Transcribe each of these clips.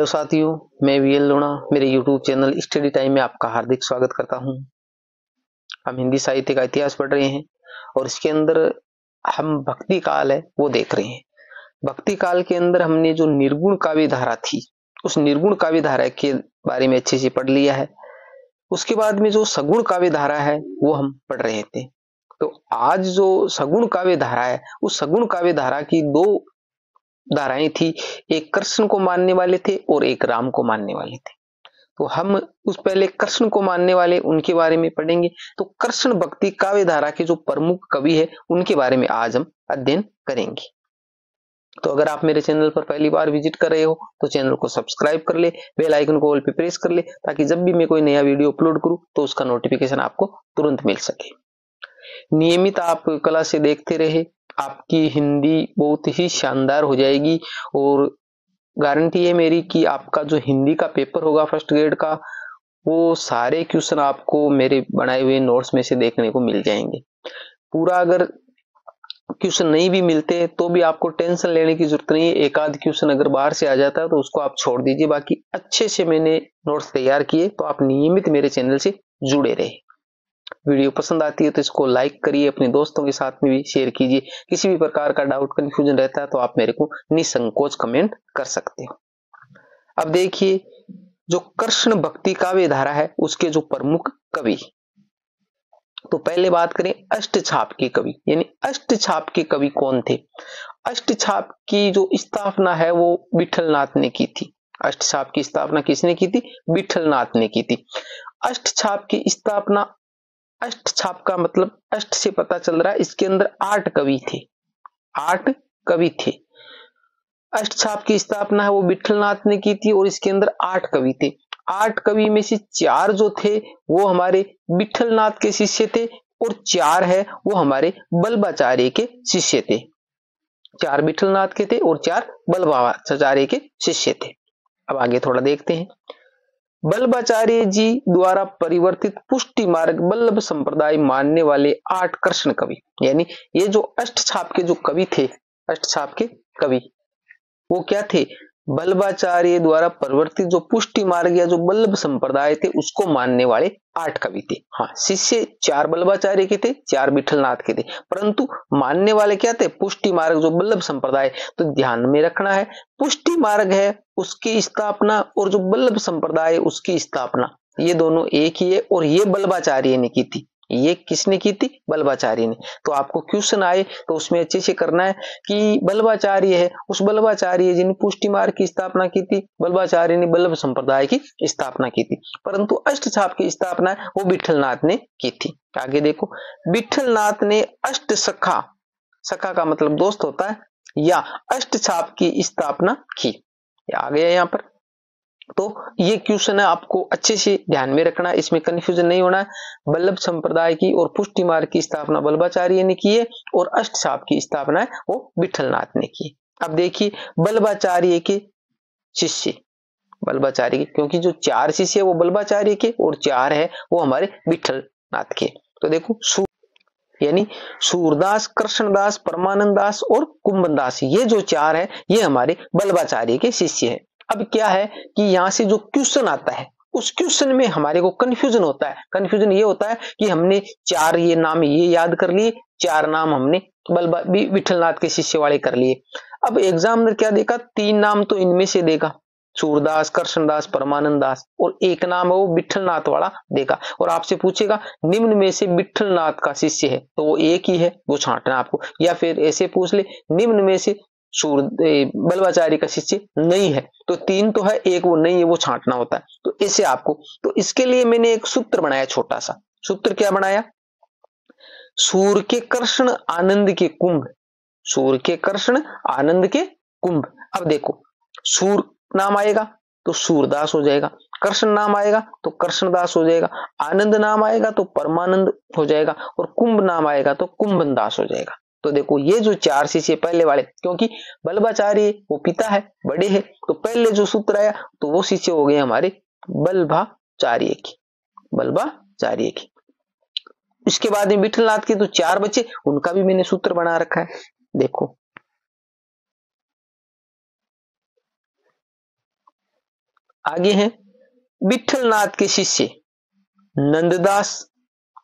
Hello साथियों, मैं V L Lona मेरे यूट्यूब चैनल स्टडी टाइम में आपका हार्दिक स्वागत करता हूं। हम हिंदी साहित्य का इतिहास पढ़ रहे हैं और इसके अंदर हम भक्ति काल है वो देख रहे हैं। भक्ति काल के अंदर हमने जो निर्गुण काव्य धारा थी उस निर्गुण काव्य धारा के बारे में अच्छे से पढ़ लिया है। उसके बाद में जो सगुण काव्य धारा है वो हम पढ़ रहे थे। तो आज जो सगुण काव्य धारा है उस सगुण काव्य धारा की दो धाराएं थी, एक कृष्ण को मानने वाले थे और एक राम को मानने वाले थे। तो हम उस पहले कृष्ण को मानने वाले उनके बारे में पढ़ेंगे। तो कृष्ण भक्ति काव्य धारा के जो प्रमुख कवि है उनके बारे में आज हम अध्ययन करेंगे। तो अगर आप मेरे चैनल पर पहली बार विजिट कर रहे हो तो चैनल को सब्सक्राइब कर ले, बेल आइकन को ऑल पे प्रेस कर ले, ताकि जब भी मैं कोई नया वीडियो अपलोड करूं तो उसका नोटिफिकेशन आपको तुरंत मिल सके। नियमित आप कला से देखते रहे, आपकी हिंदी बहुत ही शानदार हो जाएगी और गारंटी है मेरी कि आपका जो हिंदी का पेपर होगा फर्स्ट ग्रेड का, वो सारे क्वेश्चन आपको मेरे बनाए हुए नोट्स में से देखने को मिल जाएंगे। पूरा अगर क्वेश्चन नहीं भी मिलते तो भी आपको टेंशन लेने की जरूरत नहीं है। एक आध क्वेश्चन अगर बाहर से आ जाता है तो उसको आप छोड़ दीजिए, बाकी अच्छे से मैंने नोट्स तैयार किए। तो आप नियमित मेरे चैनल से जुड़े रहे। वीडियो पसंद आती है तो इसको लाइक करिए, अपने दोस्तों के साथ में भी शेयर कीजिए। किसी भी प्रकार का डाउट कंफ्यूजन रहता है तो आप मेरे को निसंकोच कमेंट कर सकते हो। अब देखिए, जो कृष्ण भक्ति काव्य धारा है उसके जो प्रमुख कवि, तो पहले बात करें अष्टछाप के कवि, यानी अष्टछाप के कवि कौन थे। अष्टछाप की जो स्थापना है वो विठलनाथ ने की थी। अष्टछाप की स्थापना किसने की थी? विठलनाथ ने की थी। अष्टछाप की स्थापना, अष्टछाप का मतलब अष्ट से पता चल रहा है इसके अंदर 8 कवि थे। 8 कवि थे। अष्टछाप की स्थापना है वो विठलनाथ ने की थी और इसके अंदर 8 कवि थे। 8 कवि में से 4 जो थे वो हमारे विठलनाथ के शिष्य थे और 4 है वो हमारे बल्बाचार्य के शिष्य थे। 4 विठलनाथ के थे और 4 बल्बाचार्य के शिष्य थे। अब आगे थोड़ा देखते हैं। बल्बाचार्य जी द्वारा परिवर्तित पुष्टि मार्ग बल्लभ संप्रदाय मानने वाले 8 कृष्ण कवि, यानी ये जो अष्टछाप के जो कवि थे, अष्टछाप के कवि वो क्या थे? बल्बाचार्य द्वारा परिवर्तित जो पुष्टि मार्ग या जो बल्लभ संप्रदाय थे उसको मानने वाले 8 कवि थे। हाँ, शिष्य 4 बल्बाचार्य के थे, 4 विठलनाथ के थे, परंतु मानने वाले क्या थे? पुष्टि मार्ग जो बल्लभ संप्रदाय। तो ध्यान में रखना है, पुष्टि मार्ग है उसकी स्थापना और जो बल्लभ संप्रदाय उसकी स्थापना ये दोनों एक ही है और ये बल्बाचार्य ने की थी। ये किसने की थी? बल्बाचार्य ने। तो आपको क्वेश्चन आए तो उसमें अच्छे से करना है कि बल्बाचार्य है, उस बल्बाचार्य जी ने पुष्टि मार्ग की स्थापना की थी, बल्बाचार्य ने बल्लभ संप्रदाय की स्थापना की थी, परंतु अष्टछाप की स्थापना वो विठलनाथ ने की थी। आगे देखो, विठलनाथ ने अष्ट सखा, सखा का मतलब दोस्त होता है, या अष्टछाप की स्थापना की। आ गया यहाँ पर। तो ये क्वेश्चन है, आपको अच्छे से ध्यान में रखना है, इसमें कंफ्यूजन नहीं होना है। बल्लभ संप्रदाय की और पुष्टि मार्ग की स्थापना बल्बाचार्य ने की है और अष्टछाप की स्थापना है वो विठलनाथ ने की। अब देखिए, बल्बाचार्य के शिष्य, बल्बाचार्य के, क्योंकि जो 4 शिष्य है वो बल्बाचार्य के और 4 है वो हमारे विठलनाथ के। तो देखो, यानी सूरदास, कृष्णदास, परमानंद दास और कुंभनदास, ये जो 4 है ये हमारे बल्बाचार्य के शिष्य है। अब क्या है कि यहां से जो क्वेश्चन आता है उस क्वेश्चन में हमारे को कंफ्यूजन होता है। कंफ्यूजन ये होता है कि हमने 4 ये नाम ये याद कर लिए, 4 नाम हमने विठलनाथ के शिष्य वाले कर लिए। अब एग्जामिनर क्या देखा? 3 नाम तो इनमें से देगा, सूरदास, कृष्णदास, परमानंद दास, और एक नाम है वो विठलनाथ वाला देगा और आपसे पूछेगा निम्न में से विठलनाथ का शिष्य है तो वो एक ही है, वो छांटना आपको। या फिर ऐसे पूछ ले, निम्न में से बल्बाचार्य का शिष्य नहीं है, तो 3 तो है, एक वो नहीं है, वो छांटना होता है। तो ऐसे आपको, तो इसके लिए मैंने एक सूत्र बनाया, छोटा सा सूत्र। क्या बनाया? सूर के कृष्ण आनंद के कुंभ, सूर के कृष्ण आनंद के कुंभ। अब देखो, सूर नाम आएगा तो सूरदास हो जाएगा, कृष्ण नाम आएगा तो कृष्णदास हो जाएगा, आनंद नाम आएगा तो परमानंद हो जाएगा और कुंभ नाम आएगा तो कुंभनदास हो जाएगा। तो देखो, ये जो 4 शिष्य पहले वाले, क्योंकि बल्बाचार्य वो पिता है, बड़े है, तो पहले जो सूत्र आया तो वो शिष्य हो गए हमारे बल्बाचार्य की, बल्बाचार्य की। इसके बाद में विठलनाथ के तो 4 बचे, उनका भी मैंने सूत्र बना रखा है। देखो, आगे हैं विठलनाथ के शिष्य नंददास,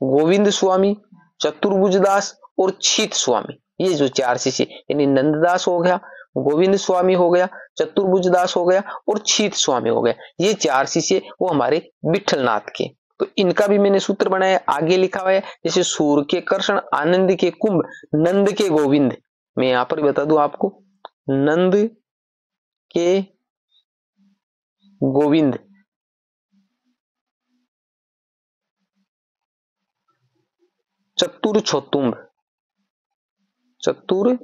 गोविंद स्वामी, चतुर्भुजदास और छीत स्वामी। ये जो 4 शिष्य, यानी नंददास हो गया, गोविंद स्वामी हो गया, चतुर्भुजदास हो गया और छीत स्वामी हो गया। ये 4 शिष्य वो हमारे विठलनाथ के। तो इनका भी मैंने सूत्र बनाया, आगे लिखा हुआ है, जैसे सूर के कर्षण, आनंद के कुंभ, नंद के गोविंद। मैं यहां पर बता दूं आपको, नंद के गोविंद, चतुर छोतुंब, चतुर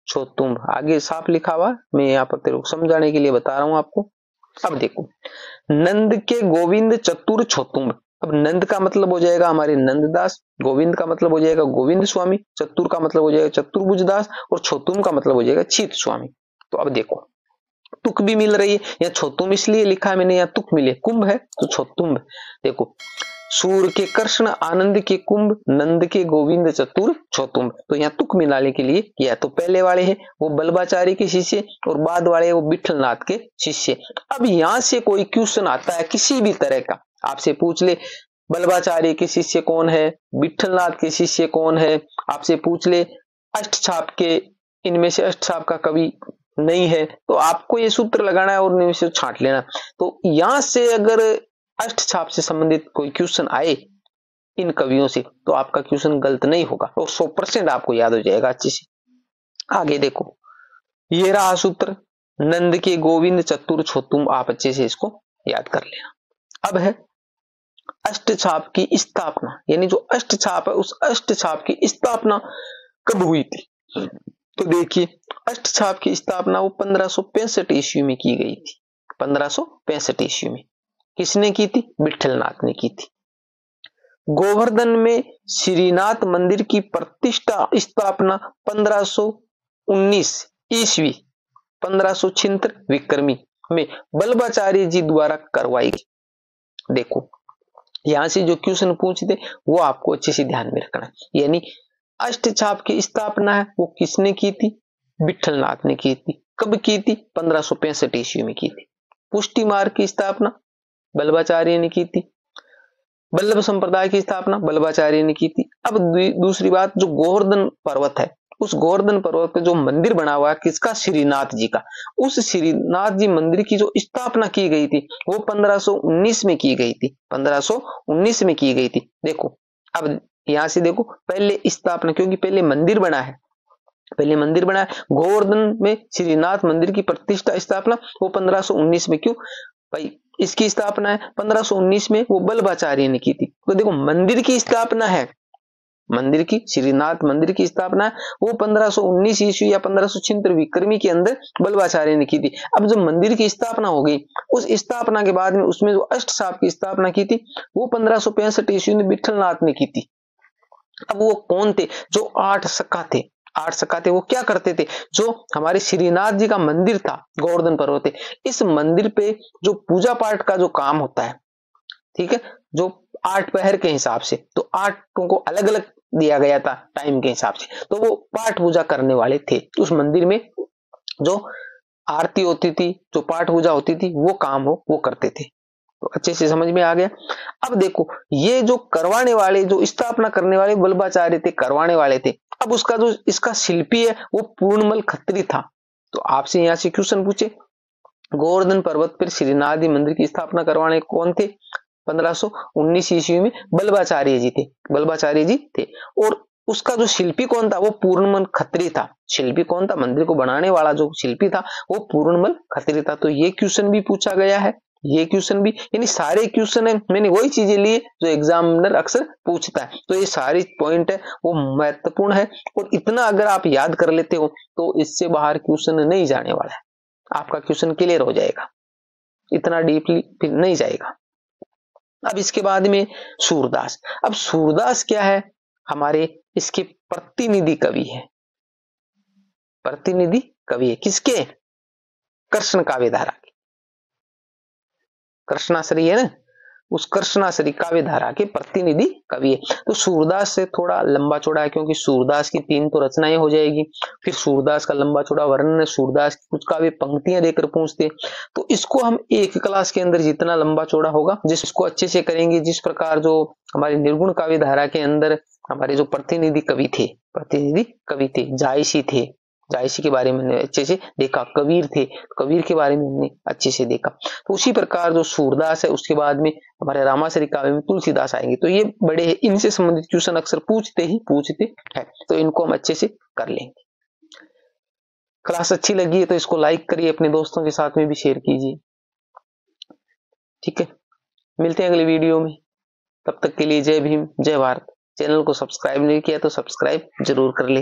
छोतुंब, आगे साफ लिखा हुआ, मैं यहाँ पर तेरे को समझाने के लिए बता रहा हूं आपको। अब देखो, नंद के गोविंद चतुर छोतुंब। अब नंद का मतलब हो जाएगा हमारे नंददास, गोविंद का मतलब हो जाएगा गोविंद स्वामी, चतुर का मतलब हो जाएगा चतुर्भुजदास और छोतुंब का मतलब हो जाएगा छीत स्वामी। तो अब देखो, तुक भी मिल रही है, या छोतुंब इसलिए लिखा है मैंने, यहाँ तुक मिले, कुंभ है तो छोतुंब। देखो, सूर के कृष्ण, आनंद के कुंभ, नंद के गोविंद, चतुर छोतुंब। तो यहाँ तुक मिलाने के लिए किया। तो पहले वाले हैं वो बल्बाचारी के शिष्य और बाद वाले वो विठलनाथ के शिष्य। अब यहां से कोई क्वेश्चन आता है किसी भी तरह का, आपसे पूछ ले बल्बाचारी के शिष्य कौन है, विठलनाथ के शिष्य कौन है, आपसे पूछ ले अष्टछाप के इनमें से अष्टछाप का कवि नहीं है, तो आपको ये सूत्र लगाना है और इनमें से छांट लेना। तो यहां से अगर अष्टछाप से संबंधित कोई क्वेश्चन आए इन कवियों से, तो आपका क्वेश्चन गलत नहीं होगा और 100% आपको याद हो जाएगा अच्छे से। आगे देखो, ये रहा सूत्र, नंद के गोविंद चतुर छोतुंब, आप अच्छे से इसको याद कर लेना। अब है अष्टछाप की स्थापना, यानी जो अष्टछाप है उस अष्टछाप की स्थापना कब हुई थी। तो देखिए, अष्टछाप की स्थापना वो 1565 ईस्वी में की गई थी। 1565 ईस्वी में किसने की थी, विठलनाथ ने की थी। गोवर्धन में श्रीनाथ मंदिर की प्रतिष्ठा स्थापना 1519 ईस्वी 1576 विक्रमी में बल्बाचार्य जी द्वारा करवाई गई। देखो, यहां से जो क्वेश्चन पूछते वो आपको अच्छे से ध्यान में रखना है। यानी अष्टछाप की स्थापना है वो किसने की थी, विठलनाथ ने की थी। कब की थी, 1565 ईस्वी में की थी। पुष्टि मार्ग की स्थापना बल्बाचार्य ने की थी। बल्लभ संप्रदाय की स्थापना बल्बाचार्य ने की थी। अब दूसरी बात, जो गोवर्धन पर्वत है, उस गोवर्धन पर्वत पे जो मंदिर बना हुआ है किसका, श्रीनाथ जी का, उस श्रीनाथ जी मंदिर की जो स्थापना की गई थी वो 1519 में की गई थी। 1519 में की गई थी। देखो, अब यहां से देखो, पहले स्थापना, क्योंकि पहले मंदिर बना है, पहले मंदिर बना है गोवर्धन में श्रीनाथ मंदिर की प्रतिष्ठा स्थापना वो 1519 में, क्यों भाई, इसकी स्थापना है 1519 में, वो बल्बाचार्य ने की थी। तो देखो, मंदिर की स्थापना है, मंदिर की, श्रीनाथ मंदिर की स्थापना है वो 1519 ईस्वी या 1576 विक्रमी के अंदर बल्बाचार्य ने की थी। अब जब मंदिर की स्थापना हो गई, उस स्थापना के बाद में उसमें जो अष्टछाप की स्थापना की थी वो 1565 ईस्वी में विठलनाथ ने की थी। अब वो कौन थे, जो 8 सखा थे, 8 सखा थे, वो क्या करते थे, जो हमारे श्रीनाथ जी का मंदिर था गोवर्धन पर्वत पे, इस मंदिर पे जो पूजा पाठ का जो काम होता है, ठीक है, जो 8 पहर के हिसाब से, तो 8 को अलग अलग दिया गया था टाइम के हिसाब से, तो वो पाठ पूजा करने वाले थे। उस मंदिर में जो आरती होती थी, जो पाठ पूजा होती थी, वो काम वो करते थे। तो अच्छे से समझ में आ गया। अब देखो, ये जो करवाने वाले, जो स्थापना करने वाले बल्बाचार्य थे, करवाने वाले थे, अब उसका जो इसका शिल्पी है वो पूर्णमल खत्री था। तो आपसे यहां से क्वेश्चन पूछे, गोवर्धन पर्वत पर श्रीनाथ जी मंदिर की स्थापना करवाने कौन थे, 1519 ईस्वी में बल्बाचार्य जी थे, बल्बाचार्य जी थे। और उसका जो शिल्पी कौन था, वो पूर्णमल खत्री था। शिल्पी कौन था, मंदिर को बनाने वाला जो शिल्पी था वो पूर्णमल खत्री था। तो ये क्वेश्चन भी पूछा गया है, ये क्वेश्चन भी, यानी सारे क्वेश्चन है, मैंने वही चीजें ली जो एग्जामिनर अक्सर पूछता है। तो ये सारी पॉइंट है वो महत्वपूर्ण है, और इतना अगर आप याद कर लेते हो तो इससे बाहर क्वेश्चन नहीं जाने वाला है, आपका क्वेश्चन क्लियर हो जाएगा, इतना डीपली फिर नहीं जाएगा। अब इसके बाद में सूरदास। अब सूरदास क्या है, हमारे इसके प्रतिनिधि कवि है, प्रतिनिधि कवि है किसके, कृष्ण काव्यधारा के, कृष्णाश्रय है ना, उत्कर्षणाश्री काव्य धारा के प्रतिनिधि कवि है। तो सूरदास से थोड़ा लंबा चौड़ा है, क्योंकि सूरदास की 3 तो रचनाएं हो जाएगी, फिर सूरदास का लंबा चौड़ा वर्णन, सूरदास की कुछ काव्य पंक्तियां देकर पूछते। तो इसको हम एक क्लास के अंदर जितना लंबा चौड़ा होगा, जिसको अच्छे से करेंगे, जिस प्रकार जो हमारी निर्गुण काव्य धारा के अंदर हमारे जो प्रतिनिधि कवि थे, जायसी थे, जायसी के बारे में हमने अच्छे से देखा, कबीर थे, कबीर के बारे में हमने अच्छे से देखा। तो उसी प्रकार जो सूरदास है, उसके बाद में हमारे रामाश्री काव्य में तुलसीदास आएंगे। तो ये बड़े हैं, इनसे संबंधित क्वेश्चन अक्सर पूछते हैं, तो इनको हम अच्छे से कर लेंगे। क्लास अच्छी लगी है तो इसको लाइक करिए, अपने दोस्तों के साथ में भी शेयर कीजिए। ठीक है, मिलते हैं अगले वीडियो में, तब तक के लिए जय भीम, जय भारत। चैनल को सब्सक्राइब नहीं किया तो सब्सक्राइब जरूर कर ले।